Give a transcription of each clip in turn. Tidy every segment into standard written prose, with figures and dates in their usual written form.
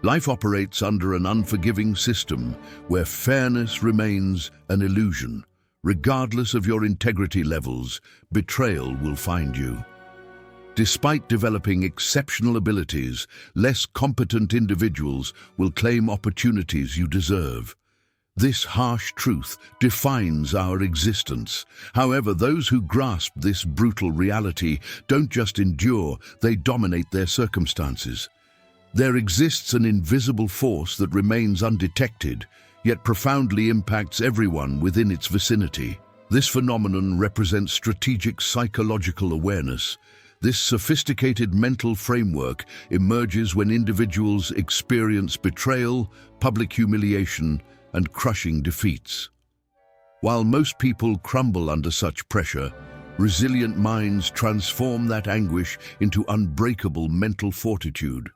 Life operates under an unforgiving system where fairness remains an illusion. Regardless of your integrity levels, betrayal will find you. Despite developing exceptional abilities, less competent individuals will claim opportunities you deserve. This harsh truth defines our existence. However, those who grasp this brutal reality don't just endure, they dominate their circumstances. There exists an invisible force that remains undetected, yet profoundly impacts everyone within its vicinity. This phenomenon represents strategic psychological awareness. This sophisticated mental framework emerges when individuals experience betrayal, public humiliation, and crushing defeats. While most people crumble under such pressure, resilient minds transform that anguish into unbreakable mental fortitude.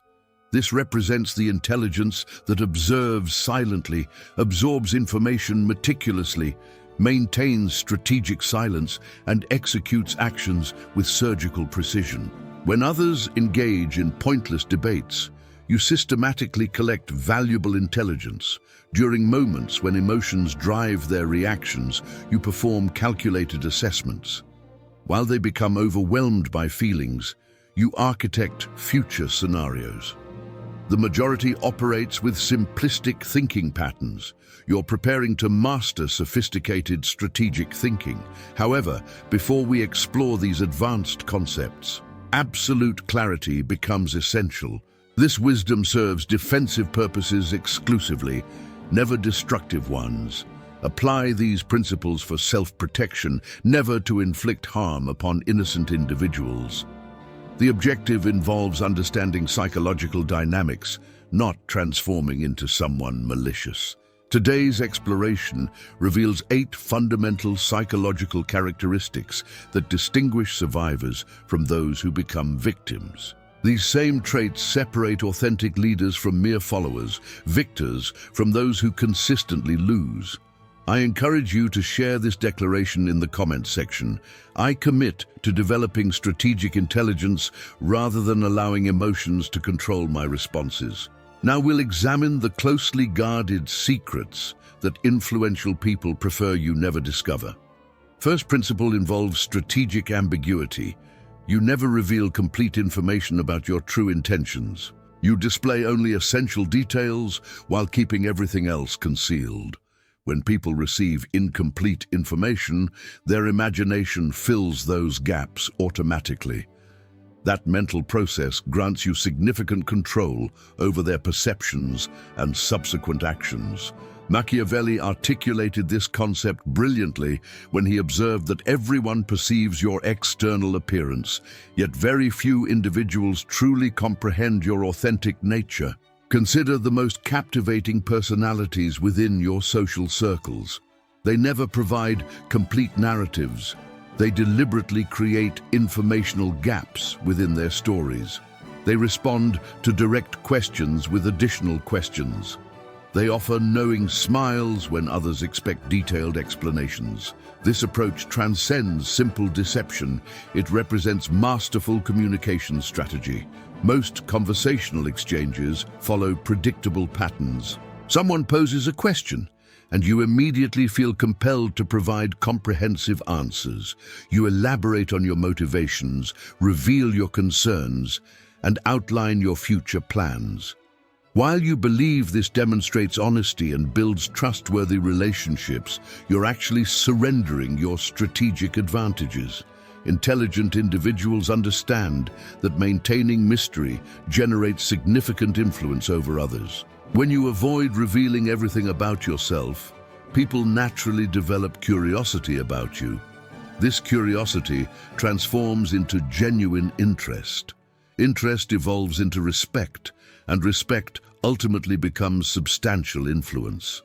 This represents the intelligence that observes silently, absorbs information meticulously, maintains strategic silence, and executes actions with surgical precision. When others engage in pointless debates, you systematically collect valuable intelligence. During moments when emotions drive their reactions, you perform calculated assessments. While they become overwhelmed by feelings, you architect future scenarios. The majority operates with simplistic thinking patterns. You're preparing to master sophisticated strategic thinking. However, before we explore these advanced concepts, absolute clarity becomes essential. This wisdom serves defensive purposes exclusively, never destructive ones. Apply these principles for self-protection, never to inflict harm upon innocent individuals. The objective involves understanding psychological dynamics, not transforming into someone malicious. Today's exploration reveals 8 fundamental psychological characteristics that distinguish survivors from those who become victims. These same traits separate authentic leaders from mere followers, victors from those who consistently lose. I encourage you to share this declaration in the comments section. I commit to developing strategic intelligence rather than allowing emotions to control my responses. Now we'll examine the closely guarded secrets that influential people prefer you never discover. First principle involves strategic ambiguity. You never reveal complete information about your true intentions. You display only essential details while keeping everything else concealed. When people receive incomplete information, their imagination fills those gaps automatically. That mental process grants you significant control over their perceptions and subsequent actions. Machiavelli articulated this concept brilliantly when he observed that everyone perceives your external appearance, yet very few individuals truly comprehend your authentic nature. Consider the most captivating personalities within your social circles. They never provide complete narratives. They deliberately create informational gaps within their stories. They respond to direct questions with additional questions. They offer knowing smiles when others expect detailed explanations. This approach transcends simple deception. It represents masterful communication strategy. Most conversational exchanges follow predictable patterns. Someone poses a question, and you immediately feel compelled to provide comprehensive answers. You elaborate on your motivations, reveal your concerns, and outline your future plans. While you believe this demonstrates honesty and builds trustworthy relationships, you're actually surrendering your strategic advantages. Intelligent individuals understand that maintaining mystery generates significant influence over others. When you avoid revealing everything about yourself, people naturally develop curiosity about you. This curiosity transforms into genuine interest. Interest evolves into respect, and respect ultimately becomes substantial influence.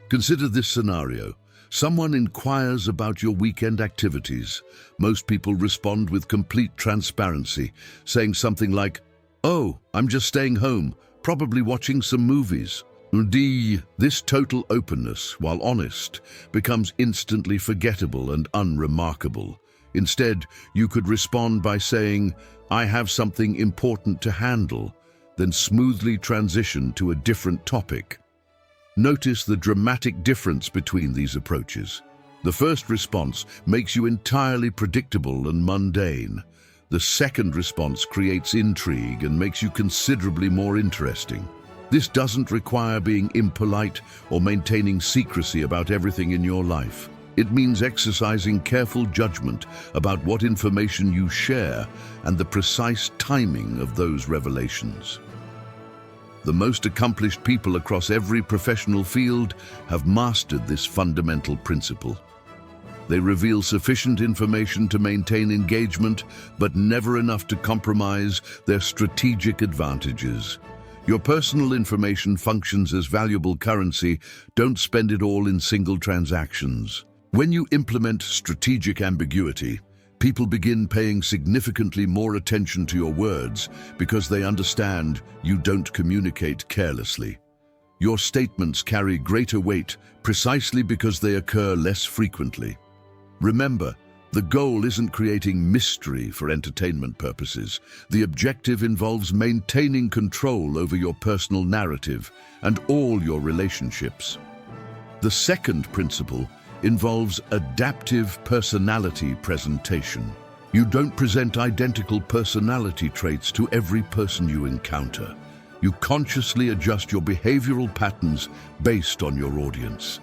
Consider this scenario. Someone inquires about your weekend activities. Most people respond with complete transparency, saying something like, "Oh, I'm just staying home, probably watching some movies." This total openness, while honest, becomes instantly forgettable and unremarkable. Instead, you could respond by saying, "I have something important to handle." then smoothly transition to a different topic. Notice the dramatic difference between these approaches. The first response makes you entirely predictable and mundane. The second response creates intrigue and makes you considerably more interesting. This doesn't require being impolite or maintaining secrecy about everything in your life. It means exercising careful judgment about what information you share and the precise timing of those revelations. The most accomplished people across every professional field have mastered this fundamental principle. They reveal sufficient information to maintain engagement, but never enough to compromise their strategic advantages. Your personal information functions as valuable currency. Don't spend it all in single transactions. When you implement strategic ambiguity, people begin paying significantly more attention to your words because they understand you don't communicate carelessly. Your statements carry greater weight precisely because they occur less frequently. Remember, the goal isn't creating mystery for entertainment purposes. The objective involves maintaining control over your personal narrative and all your relationships. The second principle involves adaptive personality presentation. You don't present identical personality traits to every person you encounter. You consciously adjust your behavioral patterns based on your audience.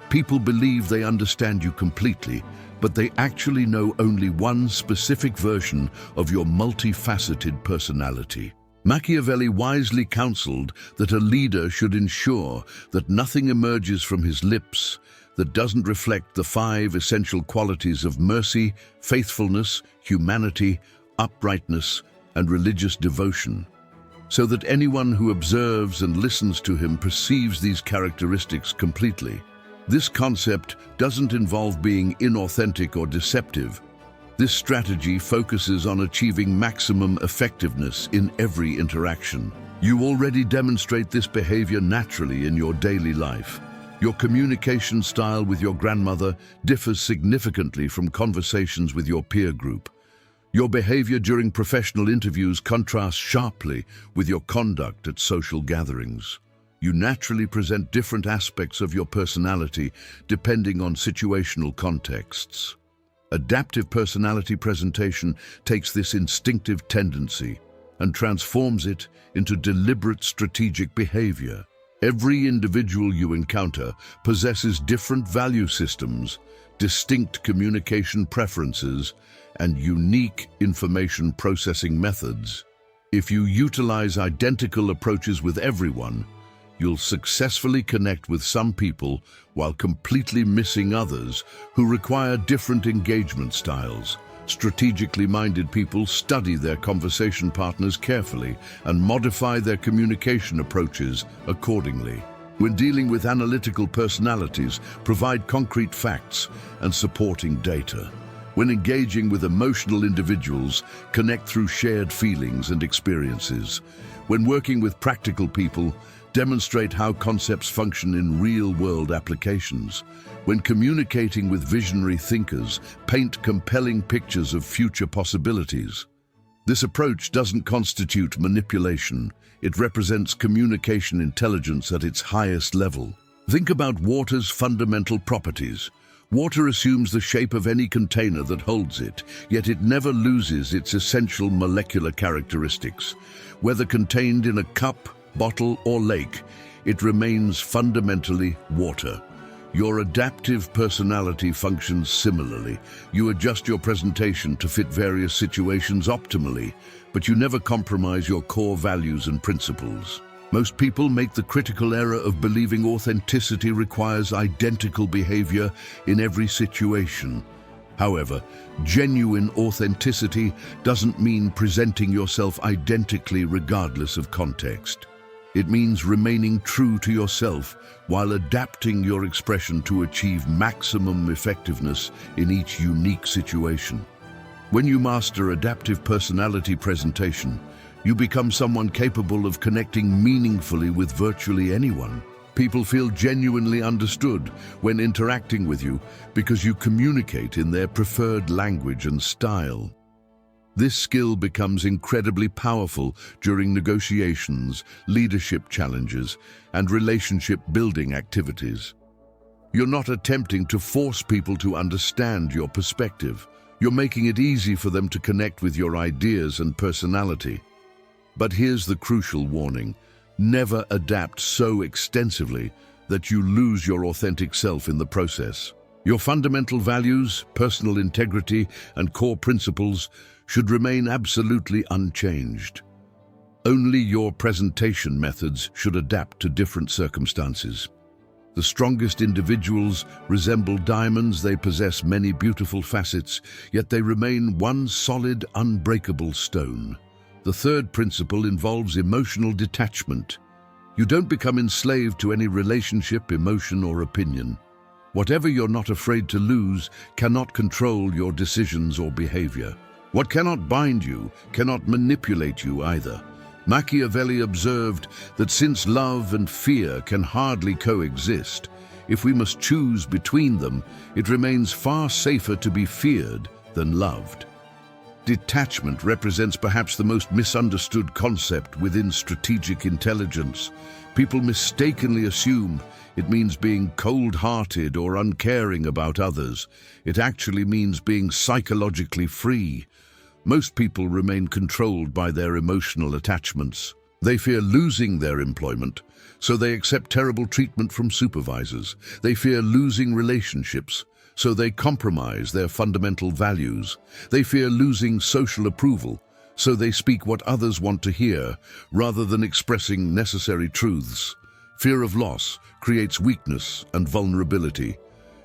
People believe they understand you completely, but they actually know only one specific version of your multifaceted personality. Machiavelli wisely counseled that a leader should ensure that nothing emerges from his lips that doesn't reflect the 5 essential qualities of mercy, faithfulness, humanity, uprightness, and religious devotion, so that anyone who observes and listens to him perceives these characteristics completely. This concept doesn't involve being inauthentic or deceptive. This strategy focuses on achieving maximum effectiveness in every interaction. You already demonstrate this behavior naturally in your daily life. Your communication style with your grandmother differs significantly from conversations with your peer group. Your behavior during professional interviews contrasts sharply with your conduct at social gatherings. You naturally present different aspects of your personality depending on situational contexts. Adaptive personality presentation takes this instinctive tendency and transforms it into deliberate strategic behavior. Every individual you encounter possesses different value systems, distinct communication preferences, and unique information processing methods. If you utilize identical approaches with everyone, you'll successfully connect with some people while completely missing others who require different engagement styles. Strategically minded people study their conversation partners carefully and modify their communication approaches accordingly. When dealing with analytical personalities, provide concrete facts and supporting data. When engaging with emotional individuals, connect through shared feelings and experiences. When working with practical people, demonstrate how concepts function in real-world applications. When communicating with visionary thinkers, paint compelling pictures of future possibilities. This approach doesn't constitute manipulation. It represents communication intelligence at its highest level. Think about water's fundamental properties. Water assumes the shape of any container that holds it, yet it never loses its essential molecular characteristics. Whether contained in a cup, bottle, or lake, it remains fundamentally water. Your adaptive personality functions similarly. You adjust your presentation to fit various situations optimally, but you never compromise your core values and principles. Most people make the critical error of believing authenticity requires identical behavior in every situation. However, genuine authenticity doesn't mean presenting yourself identically regardless of context. It means remaining true to yourself while adapting your expression to achieve maximum effectiveness in each unique situation. When you master adaptive personality presentation, you become someone capable of connecting meaningfully with virtually anyone. People feel genuinely understood when interacting with you because you communicate in their preferred language and style. This skill becomes incredibly powerful during negotiations, leadership challenges, and relationship-building activities. You're not attempting to force people to understand your perspective. You're making it easy for them to connect with your ideas and personality. But here's the crucial warning. Never adapt so extensively that you lose your authentic self in the process. Your fundamental values, personal integrity, and core principles should remain absolutely unchanged. Only your presentation methods should adapt to different circumstances. The strongest individuals resemble diamonds. They possess many beautiful facets, yet they remain one solid, unbreakable stone. The third principle involves emotional detachment. You don't become enslaved to any relationship, emotion, or opinion. Whatever you're not afraid to lose cannot control your decisions or behavior. What cannot bind you cannot manipulate you either. Machiavelli observed that since love and fear can hardly coexist, if we must choose between them, it remains far safer to be feared than loved. Detachment represents perhaps the most misunderstood concept within strategic intelligence. People mistakenly assume it means being cold-hearted or uncaring about others. It actually means being psychologically free. Most people remain controlled by their emotional attachments. They fear losing their employment, so they accept terrible treatment from supervisors. They fear losing relationships, so they compromise their fundamental values. They fear losing social approval, so they speak what others want to hear, rather than expressing necessary truths. Fear of loss creates weakness and vulnerability.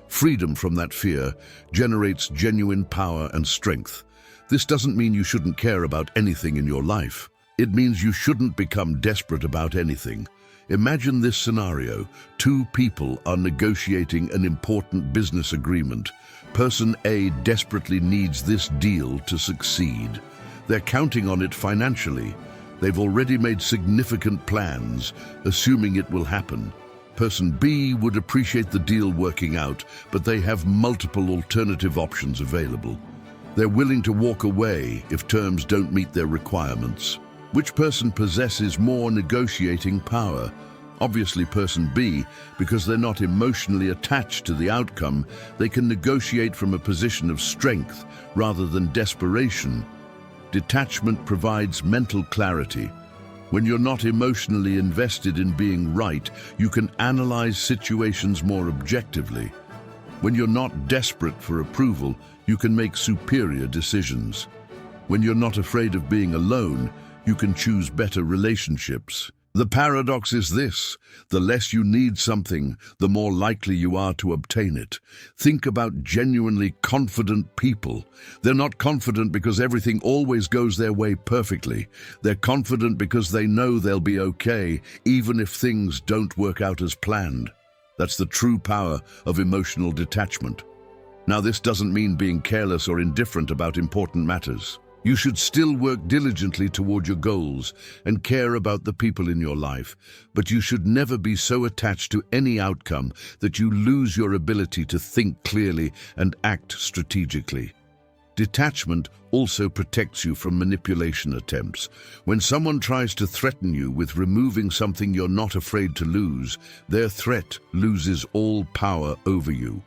Freedom from that fear generates genuine power and strength. This doesn't mean you shouldn't care about anything in your life. It means you shouldn't become desperate about anything. Imagine this scenario. Two people are negotiating an important business agreement. Person A desperately needs this deal to succeed. They're counting on it financially. They've already made significant plans, assuming it will happen. Person B would appreciate the deal working out, but they have multiple alternative options available. They're willing to walk away if terms don't meet their requirements. Which person possesses more negotiating power? Obviously person B, because they're not emotionally attached to the outcome. They can negotiate from a position of strength rather than desperation. Detachment provides mental clarity. When you're not emotionally invested in being right, you can analyze situations more objectively. When you're not desperate for approval, you can make superior decisions. When you're not afraid of being alone, you can choose better relationships. The paradox is this: the less you need something, the more likely you are to obtain it. Think about genuinely confident people. They're not confident because everything always goes their way perfectly. They're confident because they know they'll be okay, even if things don't work out as planned. That's the true power of emotional detachment. Now, this doesn't mean being careless or indifferent about important matters. You should still work diligently toward your goals and care about the people in your life, but you should never be so attached to any outcome that you lose your ability to think clearly and act strategically. Detachment also protects you from manipulation attempts. When someone tries to threaten you with removing something you're not afraid to lose, their threat loses all power over you.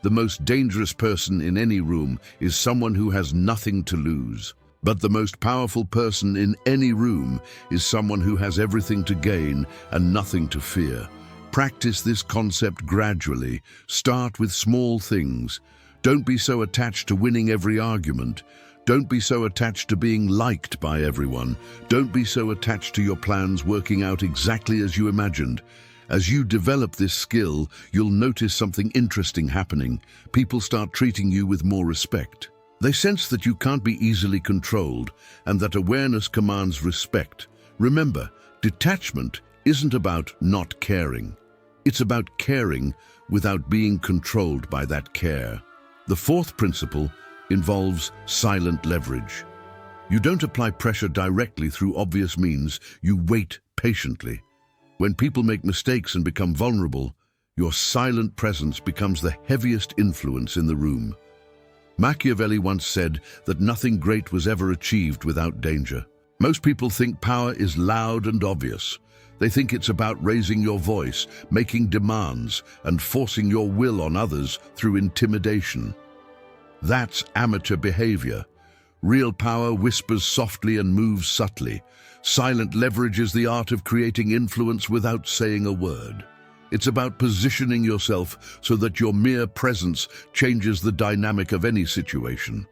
The most dangerous person in any room is someone who has nothing to lose. But the most powerful person in any room is someone who has everything to gain and nothing to fear. Practice this concept gradually. Start with small things. Don't be so attached to winning every argument. Don't be so attached to being liked by everyone. Don't be so attached to your plans working out exactly as you imagined. As you develop this skill, you'll notice something interesting happening. People start treating you with more respect. They sense that you can't be easily controlled and that awareness commands respect. Remember, detachment isn't about not caring. It's about caring without being controlled by that care. The fourth principle involves silent leverage. You don't apply pressure directly through obvious means. You wait patiently. When people make mistakes and become vulnerable, your silent presence becomes the heaviest influence in the room. Machiavelli once said that nothing great was ever achieved without danger. Most people think power is loud and obvious. They think it's about raising your voice, making demands, and forcing your will on others through intimidation. That's amateur behavior. Real power whispers softly and moves subtly. Silent leverage is the art of creating influence without saying a word. It's about positioning yourself so that your mere presence changes the dynamic of any situation.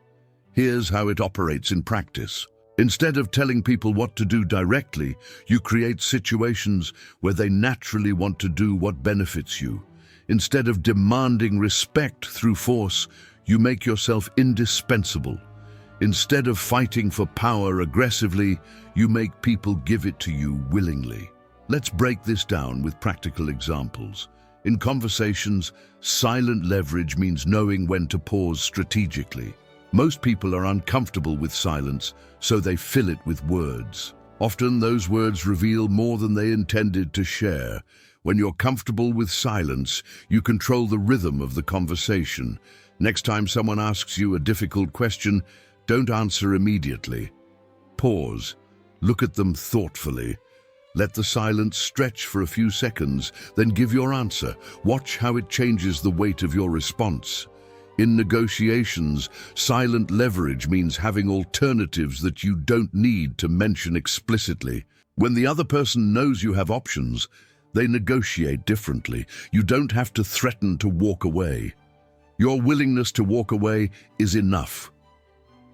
Here's how it operates in practice. Instead of telling people what to do directly, you create situations where they naturally want to do what benefits you. Instead of demanding respect through force, you make yourself indispensable. Instead of fighting for power aggressively, you make people give it to you willingly. Let's break this down with practical examples. In conversations, silent leverage means knowing when to pause strategically. Most people are uncomfortable with silence, so they fill it with words. Often those words reveal more than they intended to share. When you're comfortable with silence, you control the rhythm of the conversation. Next time someone asks you a difficult question, don't answer immediately. Pause. Look at them thoughtfully. Let the silence stretch for a few seconds, then give your answer. Watch how it changes the weight of your response. In negotiations, silent leverage means having alternatives that you don't need to mention explicitly. When the other person knows you have options, they negotiate differently. You don't have to threaten to walk away. Your willingness to walk away is enough.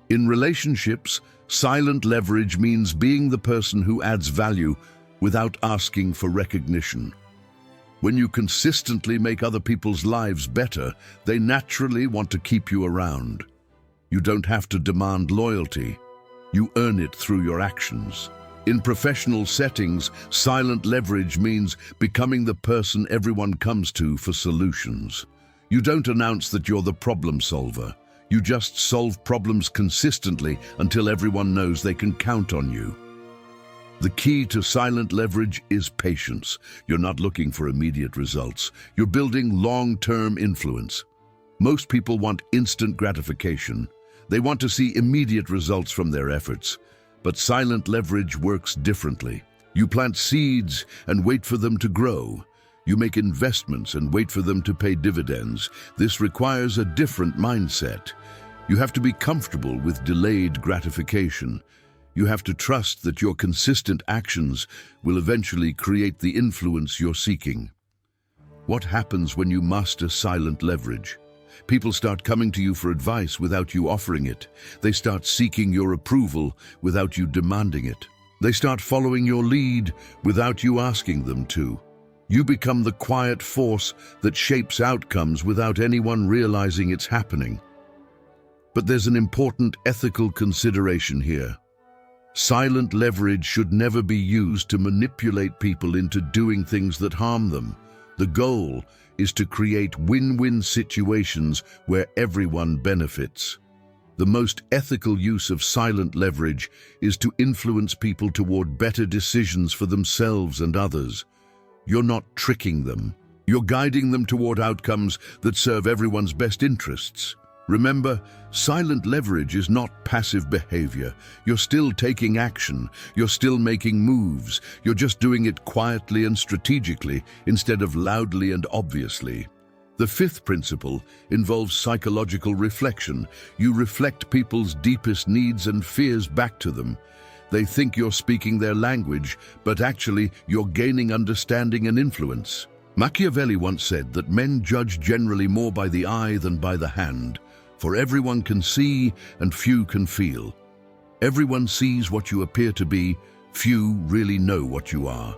In relationships, silent leverage means being the person who adds value without asking for recognition. When you consistently make other people's lives better, they naturally want to keep you around. You don't have to demand loyalty. You earn it through your actions. In professional settings, silent leverage means becoming the person everyone comes to for solutions. You don't announce that you're the problem solver. You just solve problems consistently until everyone knows they can count on you. The key to silent leverage is patience. You're not looking for immediate results. You're building long-term influence. Most people want instant gratification. They want to see immediate results from their efforts. But silent leverage works differently. You plant seeds and wait for them to grow. You make investments and wait for them to pay dividends. This requires a different mindset. You have to be comfortable with delayed gratification. You have to trust that your consistent actions will eventually create the influence you're seeking. What happens when you master silent leverage? People start coming to you for advice without you offering it. They start seeking your approval without you demanding it. They start following your lead without you asking them to. You become the quiet force that shapes outcomes without anyone realizing it's happening. But there's an important ethical consideration here. Silent leverage should never be used to manipulate people into doing things that harm them. The goal is to create win-win situations where everyone benefits. The most ethical use of silent leverage is to influence people toward better decisions for themselves and others. You're not tricking them. You're guiding them toward outcomes that serve everyone's best interests. Remember, silent leverage is not passive behavior. You're still taking action. You're still making moves. You're just doing it quietly and strategically instead of loudly and obviously. The fifth principle involves psychological reflection. You reflect people's deepest needs and fears back to them. They think you're speaking their language, but actually you're gaining understanding and influence. Machiavelli once said that men judge generally more by the eye than by the hand. For everyone can see and few can feel. Everyone sees what you appear to be, few really know what you are.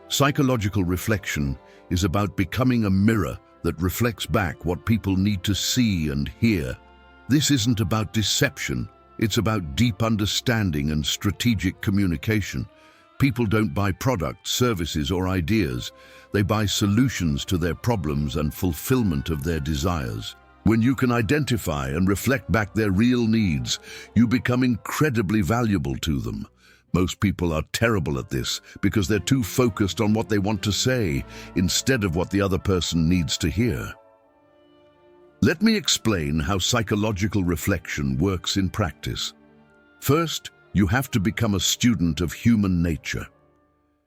Psychological reflection is about becoming a mirror that reflects back what people need to see and hear. This isn't about deception, it's about deep understanding and strategic communication. People don't buy products, services, or ideas. They buy solutions to their problems and fulfillment of their desires. When you can identify and reflect back their real needs, you become incredibly valuable to them. Most people are terrible at this because they're too focused on what they want to say instead of what the other person needs to hear. Let me explain how psychological reflection works in practice. First, you have to become a student of human nature.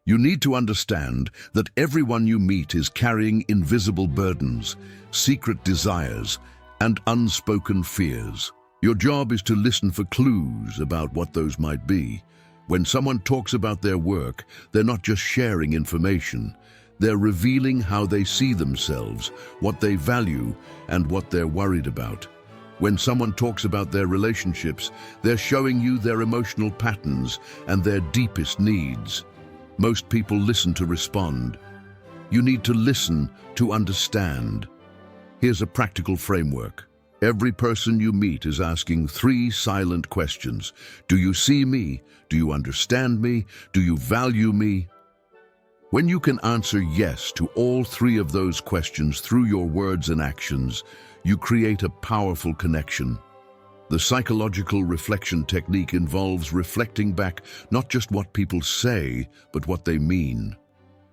You need to understand that everyone you meet is carrying invisible burdens, secret desires, and unspoken fears. Your job is to listen for clues about what those might be. When someone talks about their work, they're not just sharing information. They're revealing how they see themselves, what they value, and what they're worried about. When someone talks about their relationships, they're showing you their emotional patterns and their deepest needs. Most people listen to respond. You need to listen to understand. Here's a practical framework. Every person you meet is asking 3 silent questions. Do you see me? Do you understand me? Do you value me? When you can answer yes to all 3 of those questions through your words and actions, you create a powerful connection. The psychological reflection technique involves reflecting back not just what people say, but what they mean.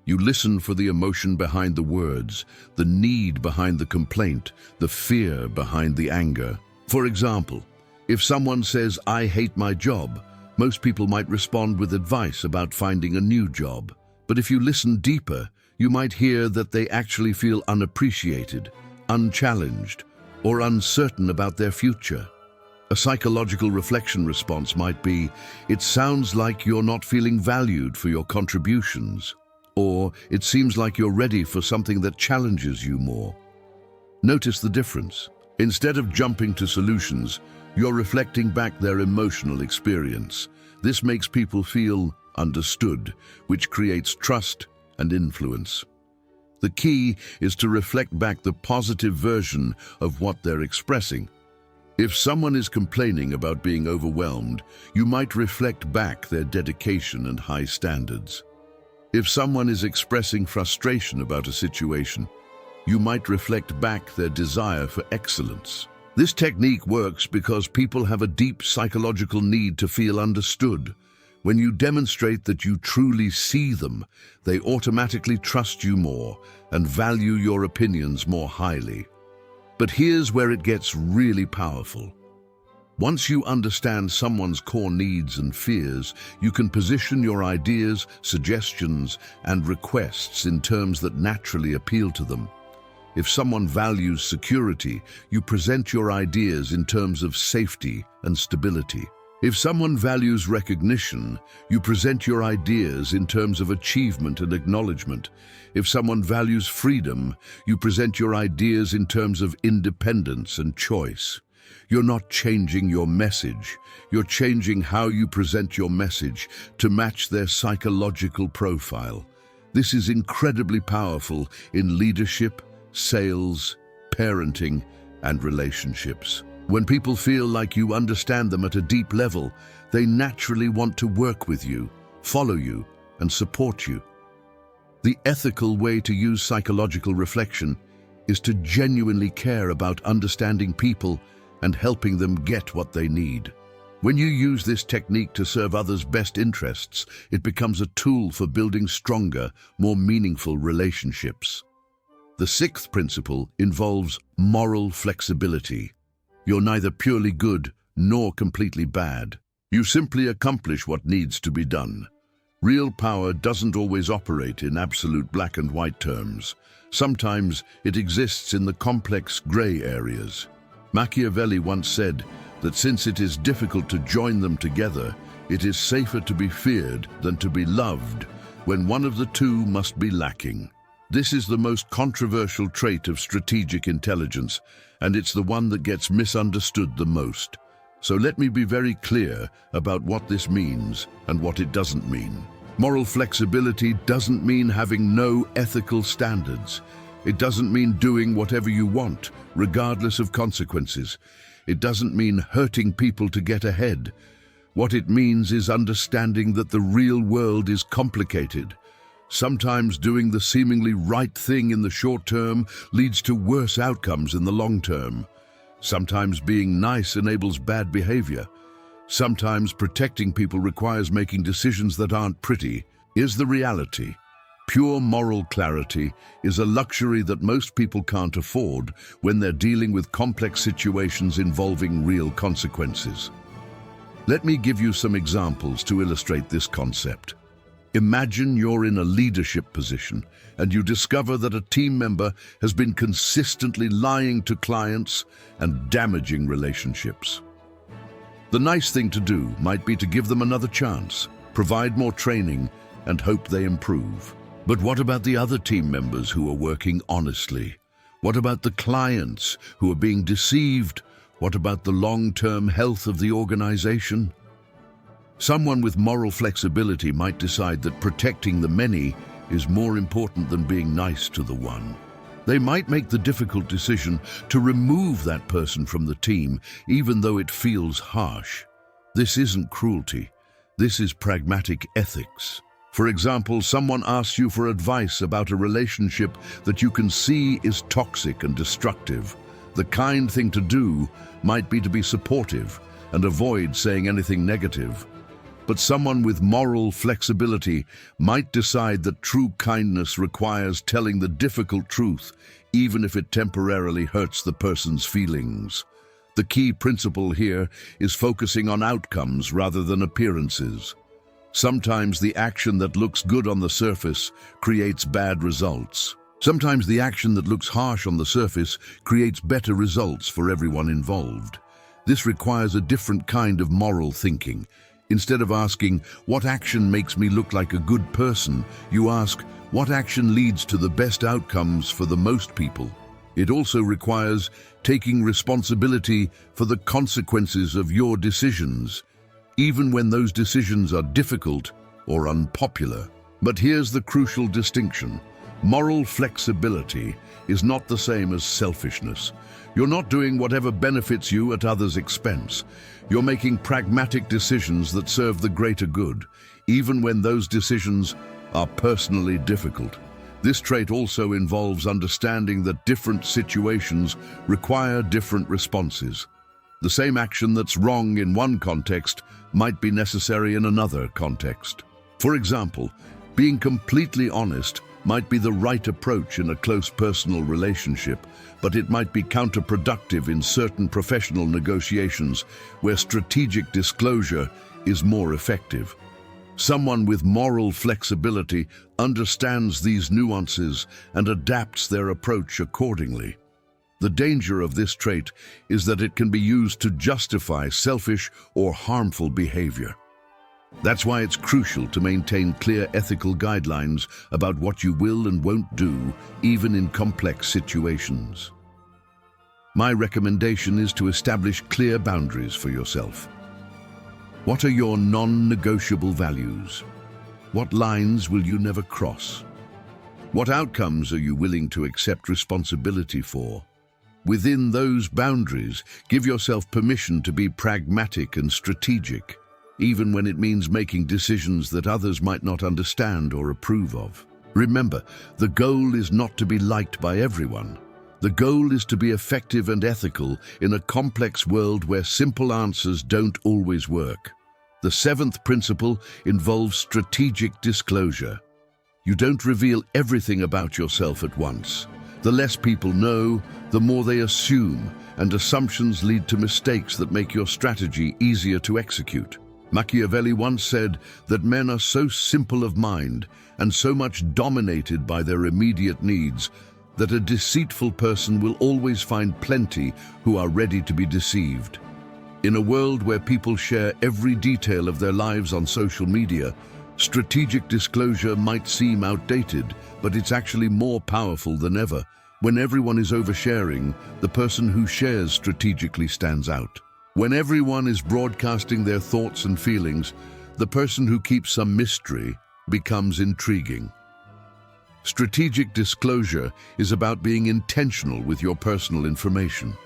You listen for the emotion behind the words, the need behind the complaint, the fear behind the anger. For example, if someone says, "I hate my job," most people might respond with advice about finding a new job. But if you listen deeper, you might hear that they actually feel unappreciated, unchallenged, or uncertain about their future. A psychological reflection response might be, "It sounds like you're not feeling valued for your contributions," or "It seems like you're ready for something that challenges you more." Notice the difference. Instead of jumping to solutions, you're reflecting back their emotional experience. This makes people feel understood, which creates trust and influence. The key is to reflect back the positive version of what they're expressing. If someone is complaining about being overwhelmed, you might reflect back their dedication and high standards. If someone is expressing frustration about a situation, you might reflect back their desire for excellence. This technique works because people have a deep psychological need to feel understood. When you demonstrate that you truly see them, they automatically trust you more and value your opinions more highly. But here's where it gets really powerful. Once you understand someone's core needs and fears, you can position your ideas, suggestions, and requests in terms that naturally appeal to them. If someone values security, you present your ideas in terms of safety and stability. If someone values recognition, you present your ideas in terms of achievement and acknowledgement. If someone values freedom, you present your ideas in terms of independence and choice. You're not changing your message. You're changing how you present your message to match their psychological profile. This is incredibly powerful in leadership, sales, parenting, and relationships. When people feel like you understand them at a deep level, they naturally want to work with you, follow you, and support you. The ethical way to use psychological reflection is to genuinely care about understanding people and helping them get what they need. When you use this technique to serve others' best interests, it becomes a tool for building stronger, more meaningful relationships. The 6th principle involves moral flexibility. You're neither purely good nor completely bad. You simply accomplish what needs to be done. Real power doesn't always operate in absolute black and white terms. Sometimes it exists in the complex gray areas. Machiavelli once said that since it is difficult to join them together, it is safer to be feared than to be loved when one of the two must be lacking. This is the most controversial trait of strategic intelligence, and it's the one that gets misunderstood the most. So let me be very clear about what this means and what it doesn't mean. Moral flexibility doesn't mean having no ethical standards. It doesn't mean doing whatever you want, regardless of consequences. It doesn't mean hurting people to get ahead. What it means is understanding that the real world is complicated. Sometimes doing the seemingly right thing in the short term leads to worse outcomes in the long term. Sometimes being nice enables bad behavior. Sometimes protecting people requires making decisions that aren't pretty. Here's the reality. Pure moral clarity is a luxury that most people can't afford when they're dealing with complex situations involving real consequences. Let me give you some examples to illustrate this concept. Imagine you're in a leadership position and you discover that a team member has been consistently lying to clients and damaging relationships. The nice thing to do might be to give them another chance, provide more training, and hope they improve. But what about the other team members who are working honestly? What about the clients who are being deceived? What about the long-term health of the organization? Someone with moral flexibility might decide that protecting the many is more important than being nice to the one. They might make the difficult decision to remove that person from the team, even though it feels harsh. This isn't cruelty. This is pragmatic ethics. For example, someone asks you for advice about a relationship that you can see is toxic and destructive. The kind thing to do might be to be supportive and avoid saying anything negative. But someone with moral flexibility might decide that true kindness requires telling the difficult truth, even if it temporarily hurts the person's feelings. The key principle here is focusing on outcomes rather than appearances. Sometimes the action that looks good on the surface creates bad results. Sometimes the action that looks harsh on the surface creates better results for everyone involved. This requires a different kind of moral thinking. Instead of asking, what action makes me look like a good person, you ask, what action leads to the best outcomes for the most people? It also requires taking responsibility for the consequences of your decisions, even when those decisions are difficult or unpopular. But here's the crucial distinction. Moral flexibility is not the same as selfishness. You're not doing whatever benefits you at others' expense. You're making pragmatic decisions that serve the greater good, even when those decisions are personally difficult. This trait also involves understanding that different situations require different responses. The same action that's wrong in one context might be necessary in another context. For example, being completely honest might be the right approach in a close personal relationship, but it might be counterproductive in certain professional negotiations where strategic disclosure is more effective. Someone with moral flexibility understands these nuances and adapts their approach accordingly. The danger of this trait is that it can be used to justify selfish or harmful behavior. That's why it's crucial to maintain clear ethical guidelines about what you will and won't do, even in complex situations. My recommendation is to establish clear boundaries for yourself. What are your non-negotiable values? What lines will you never cross? What outcomes are you willing to accept responsibility for? Within those boundaries, give yourself permission to be pragmatic and strategic, even when it means making decisions that others might not understand or approve of. Remember, the goal is not to be liked by everyone. The goal is to be effective and ethical in a complex world where simple answers don't always work. The seventh principle involves strategic disclosure. You don't reveal everything about yourself at once. The less people know, the more they assume, and assumptions lead to mistakes that make your strategy easier to execute. Machiavelli once said that men are so simple of mind and so much dominated by their immediate needs that a deceitful person will always find plenty who are ready to be deceived. In a world where people share every detail of their lives on social media, strategic disclosure might seem outdated, but it's actually more powerful than ever. When everyone is oversharing, the person who shares strategically stands out. When everyone is broadcasting their thoughts and feelings, the person who keeps some mystery becomes intriguing. Strategic disclosure is about being intentional with your personal information.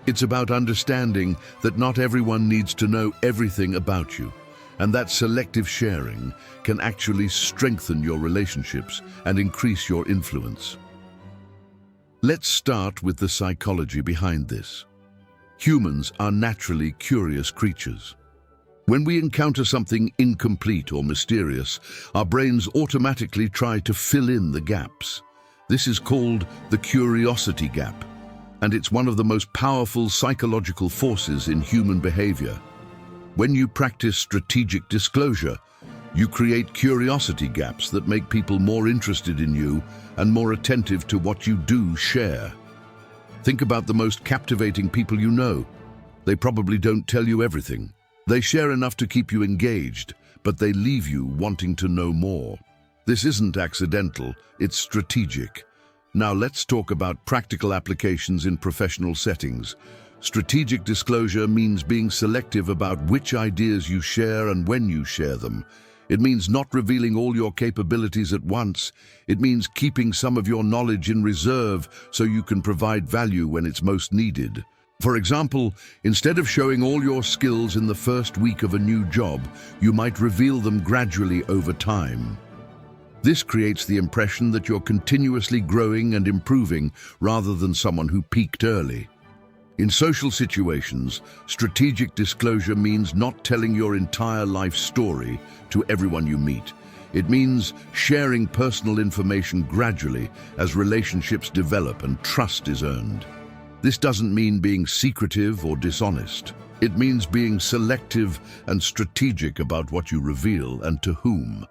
It's about understanding that not everyone needs to know everything about you, and that selective sharing can actually strengthen your relationships and increase your influence. Let's start with the psychology behind this. Humans are naturally curious creatures. When we encounter something incomplete or mysterious, our brains automatically try to fill in the gaps. This is called the curiosity gap, and it's one of the most powerful psychological forces in human behavior. When you practice strategic disclosure, you create curiosity gaps that make people more interested in you and more attentive to what you do share. Think about the most captivating people you know. They probably don't tell you everything. They share enough to keep you engaged, but they leave you wanting to know more. This isn't accidental, it's strategic. Now let's talk about practical applications in professional settings. Strategic disclosure means being selective about which ideas you share and when you share them. It means not revealing all your capabilities at once. It means keeping some of your knowledge in reserve so you can provide value when it's most needed. For example, instead of showing all your skills in the first week of a new job, you might reveal them gradually over time. This creates the impression that you're continuously growing and improving rather than someone who peaked early. In social situations, strategic disclosure means not telling your entire life story to everyone you meet. It means sharing personal information gradually as relationships develop and trust is earned. This doesn't mean being secretive or dishonest. It means being selective and strategic about what you reveal and to whom.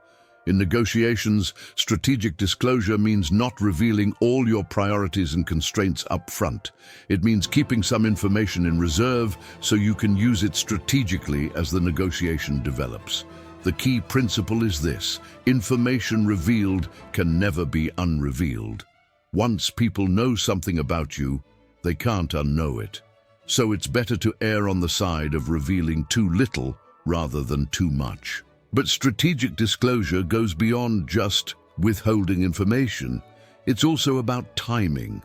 In negotiations, strategic disclosure means not revealing all your priorities and constraints up front. It means keeping some information in reserve so you can use it strategically as the negotiation develops. The key principle is this: information revealed can never be unrevealed. Once people know something about you, they can't unknow it. So it's better to err on the side of revealing too little rather than too much. But strategic disclosure goes beyond just withholding information. It's also about timing.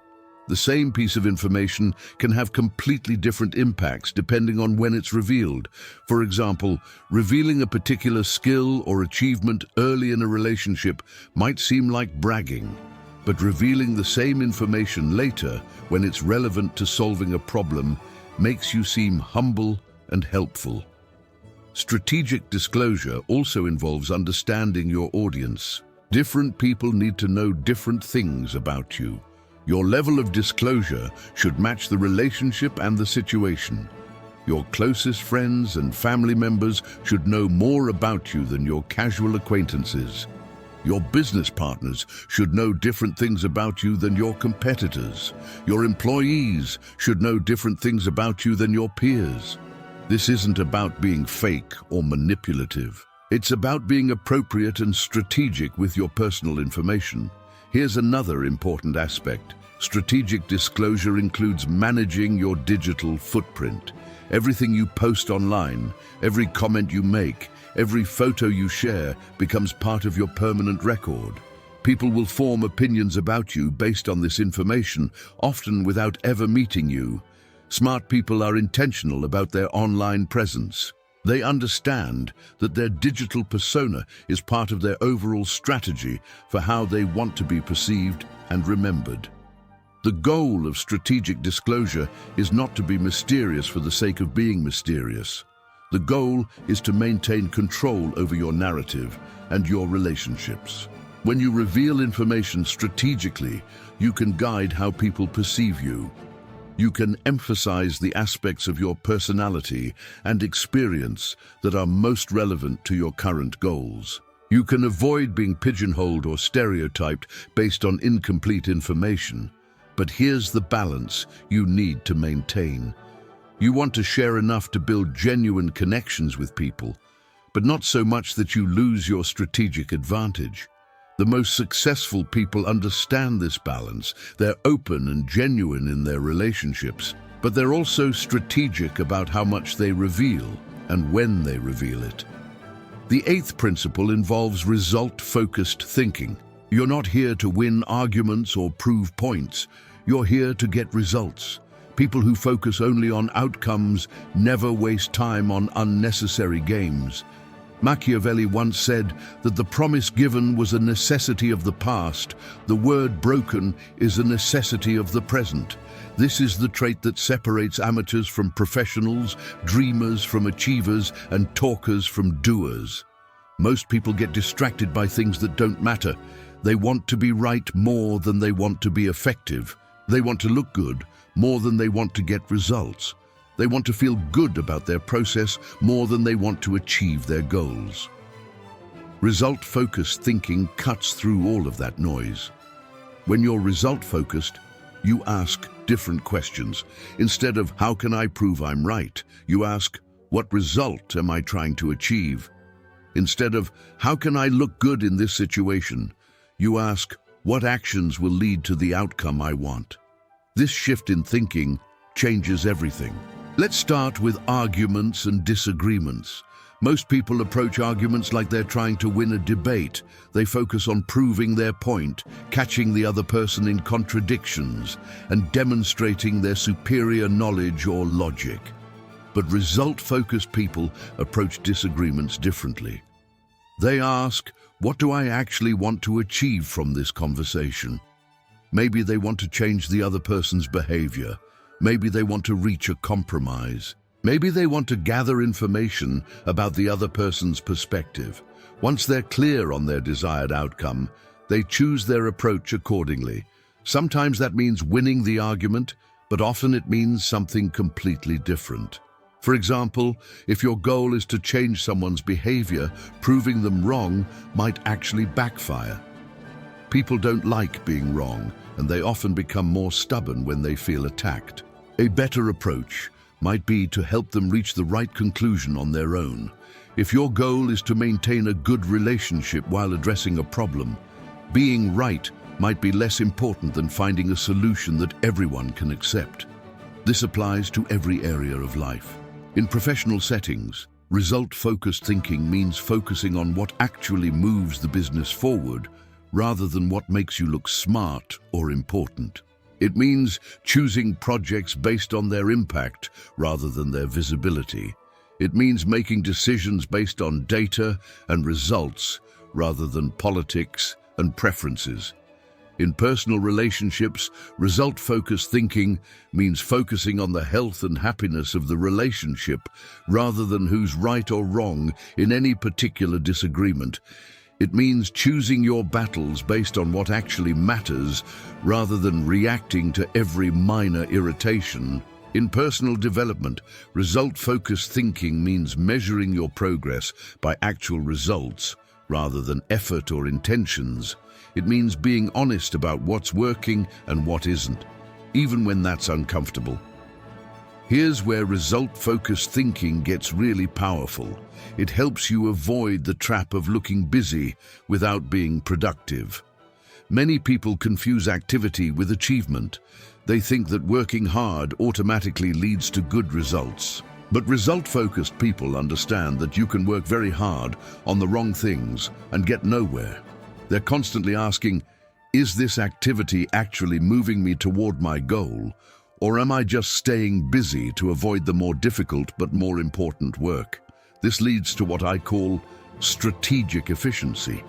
The same piece of information can have completely different impacts depending on when it's revealed. For example, revealing a particular skill or achievement early in a relationship might seem like bragging, but revealing the same information later, when it's relevant to solving a problem, makes you seem humble and helpful. Strategic disclosure also involves understanding your audience. Different people need to know different things about you. Your level of disclosure should match the relationship and the situation. Your closest friends and family members should know more about you than your casual acquaintances. Your business partners should know different things about you than your competitors. Your employees should know different things about you than your peers. This isn't about being fake or manipulative. It's about being appropriate and strategic with your personal information. Here's another important aspect. Strategic disclosure includes managing your digital footprint. Everything you post online, every comment you make, every photo you share becomes part of your permanent record. People will form opinions about you based on this information, often without ever meeting you. Smart people are intentional about their online presence. They understand that their digital persona is part of their overall strategy for how they want to be perceived and remembered. The goal of strategic disclosure is not to be mysterious for the sake of being mysterious. The goal is to maintain control over your narrative and your relationships. When you reveal information strategically, you can guide how people perceive you. You can emphasize the aspects of your personality and experience that are most relevant to your current goals. You can avoid being pigeonholed or stereotyped based on incomplete information. But here's the balance you need to maintain. You want to share enough to build genuine connections with people, but not so much that you lose your strategic advantage. The most successful people understand this balance. They're open and genuine in their relationships, but they're also strategic about how much they reveal and when they reveal it. The eighth principle involves result-focused thinking. You're not here to win arguments or prove points. You're here to get results. People who focus only on outcomes never waste time on unnecessary games. Machiavelli once said that the promise given was a necessity of the past, the word broken is a necessity of the present. This is the trait that separates amateurs from professionals, dreamers from achievers, and talkers from doers. Most people get distracted by things that don't matter. They want to be right more than they want to be effective. They want to look good more than they want to get results. They want to feel good about their process more than they want to achieve their goals. Result-focused thinking cuts through all of that noise. When you're result-focused, you ask different questions. Instead of, how can I prove I'm right? You ask, what result am I trying to achieve? Instead of, how can I look good in this situation? You ask, what actions will lead to the outcome I want? This shift in thinking changes everything. Let's start with arguments and disagreements. Most people approach arguments like they're trying to win a debate. They focus on proving their point, catching the other person in contradictions, and demonstrating their superior knowledge or logic. But result-focused people approach disagreements differently. They ask, what do I actually want to achieve from this conversation? Maybe they want to change the other person's behavior. Maybe they want to reach a compromise. Maybe they want to gather information about the other person's perspective. Once they're clear on their desired outcome, they choose their approach accordingly. Sometimes that means winning the argument, but often it means something completely different. For example, if your goal is to change someone's behavior, proving them wrong might actually backfire. People don't like being wrong, and they often become more stubborn when they feel attacked. A better approach might be to help them reach the right conclusion on their own. If your goal is to maintain a good relationship while addressing a problem, being right might be less important than finding a solution that everyone can accept. This applies to every area of life. In professional settings, result-focused thinking means focusing on what actually moves the business forward rather than what makes you look smart or important. It means choosing projects based on their impact rather than their visibility. It means making decisions based on data and results rather than politics and preferences. In personal relationships, result-focused thinking means focusing on the health and happiness of the relationship rather than who's right or wrong in any particular disagreement. It means choosing your battles based on what actually matters rather than reacting to every minor irritation. In personal development, result-focused thinking means measuring your progress by actual results rather than effort or intentions. It means being honest about what's working and what isn't, even when that's uncomfortable. Here's where result-focused thinking gets really powerful. It helps you avoid the trap of looking busy without being productive. Many people confuse activity with achievement. They think that working hard automatically leads to good results. But result-focused people understand that you can work very hard on the wrong things and get nowhere. They're constantly asking, is this activity actually moving me toward my goal? Or am I just staying busy to avoid the more difficult but more important work? This leads to what I call strategic efficiency.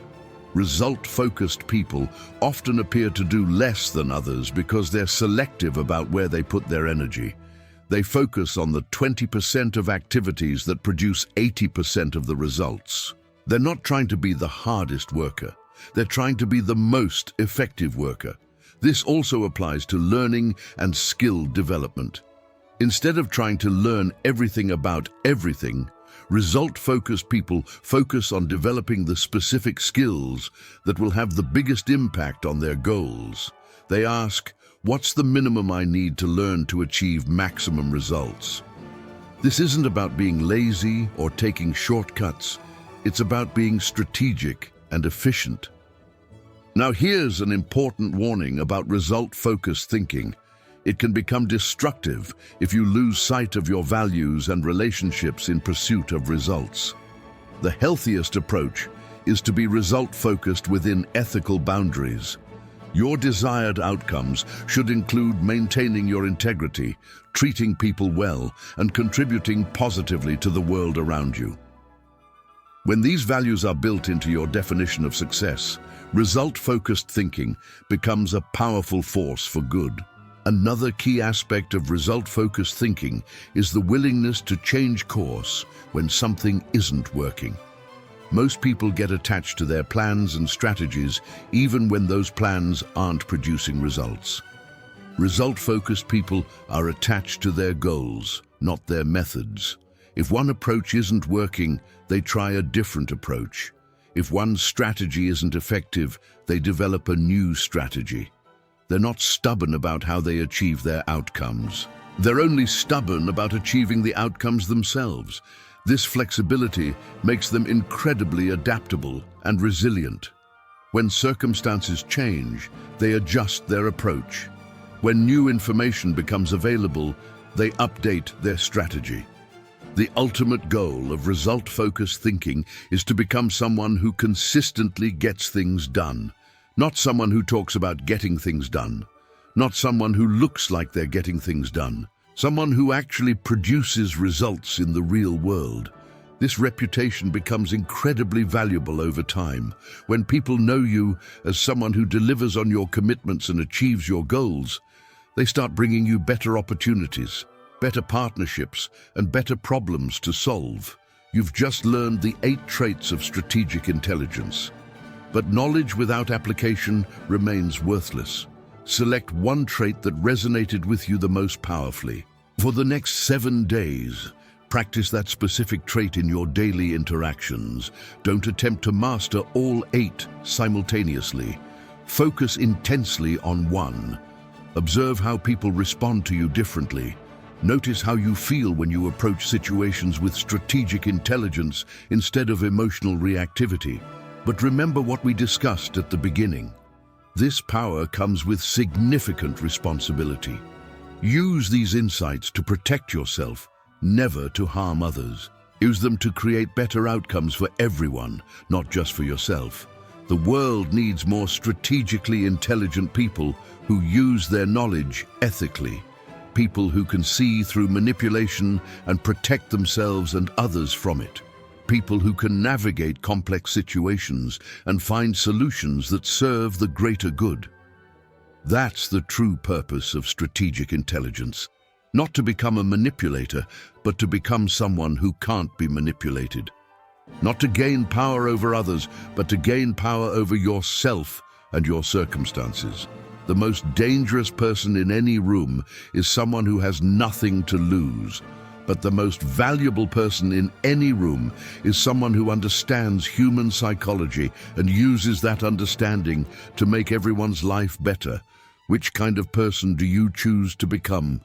Result-focused people often appear to do less than others because they're selective about where they put their energy. They focus on the 20% of activities that produce 80% of the results. They're not trying to be the hardest worker. They're trying to be the most effective worker. This also applies to learning and skill development. Instead of trying to learn everything about everything, result-focused people focus on developing the specific skills that will have the biggest impact on their goals. They ask, what's the minimum I need to learn to achieve maximum results? This isn't about being lazy or taking shortcuts. It's about being strategic and efficient. Now here's an important warning about result-focused thinking. It can become destructive if you lose sight of your values and relationships in pursuit of results. The healthiest approach is to be result-focused within ethical boundaries. Your desired outcomes should include maintaining your integrity, treating people well, and contributing positively to the world around you. When these values are built into your definition of success, result-focused thinking becomes a powerful force for good. Another key aspect of result-focused thinking is the willingness to change course when something isn't working. Most people get attached to their plans and strategies even when those plans aren't producing results. Result-focused people are attached to their goals, not their methods. If one approach isn't working, they try a different approach. If one strategy isn't effective, they develop a new strategy. They're not stubborn about how they achieve their outcomes. They're only stubborn about achieving the outcomes themselves. This flexibility makes them incredibly adaptable and resilient. When circumstances change, they adjust their approach. When new information becomes available, they update their strategy. The ultimate goal of result-focused thinking is to become someone who consistently gets things done. Not someone who talks about getting things done. Not someone who looks like they're getting things done. Someone who actually produces results in the real world. This reputation becomes incredibly valuable over time. When people know you as someone who delivers on your commitments and achieves your goals, they start bringing you better opportunities, better partnerships, and better problems to solve. You've just learned the 8 traits of strategic intelligence. But knowledge without application remains worthless. Select one trait that resonated with you the most powerfully. For the next 7 days, practice that specific trait in your daily interactions. Don't attempt to master all 8 simultaneously. Focus intensely on one. Observe how people respond to you differently. Notice how you feel when you approach situations with strategic intelligence instead of emotional reactivity. But remember what we discussed at the beginning. This power comes with significant responsibility. Use these insights to protect yourself, never to harm others. Use them to create better outcomes for everyone, not just for yourself. The world needs more strategically intelligent people who use their knowledge ethically. People who can see through manipulation and protect themselves and others from it. People who can navigate complex situations and find solutions that serve the greater good. That's the true purpose of strategic intelligence. Not to become a manipulator, but to become someone who can't be manipulated. Not to gain power over others, but to gain power over yourself and your circumstances. The most dangerous person in any room is someone who has nothing to lose. But the most valuable person in any room is someone who understands human psychology and uses that understanding to make everyone's life better. Which kind of person do you choose to become?